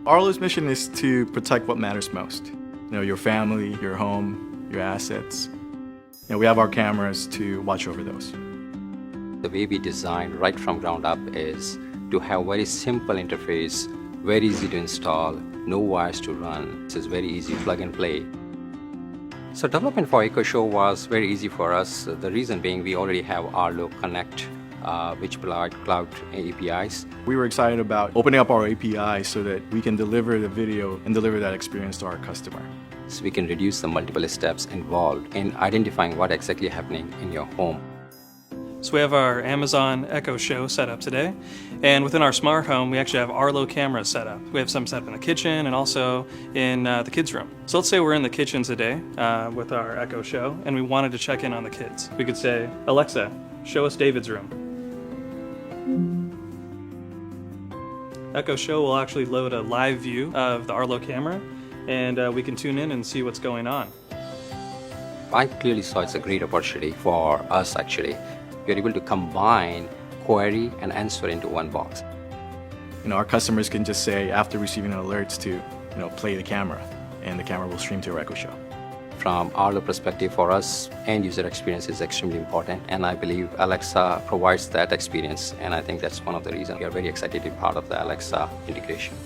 Arlo's mission is to protect what matters most. Your family, your home, your assets. We have our cameras to watch over those. The way we design right from ground up is to have very simple interface, very easy to install, no wires to run. This is very easy, plug and play. So development for EcoShow was very easy for us. The reason being we already have Arlo Connect, which provide cloud APIs. We were excited about opening up our API so that we can deliver the video and deliver that experience to our customer. So we can reduce the multiple steps involved in identifying what exactly happening in your home. So we have our Amazon Echo Show set up today, and within our smart home we actually have Arlo cameras set up. We have some set up in the kitchen and also in the kids' room. So let's say we're in the kitchen today with our Echo Show and we wanted to check in on the kids. We could say, Alexa, show us David's room. Echo Show will actually load a live view of the Arlo camera, and we can tune in and see what's going on. I clearly saw it's a great opportunity for us actually. We're able to combine query and answer into one box. Our customers can just say, after receiving alerts, to play the camera, and the camera will stream to our Echo Show. From Arlo perspective, for us, end user experience is extremely important, and I believe Alexa provides that experience, and I think that's one of the reasons we are very excited to be part of the Alexa integration.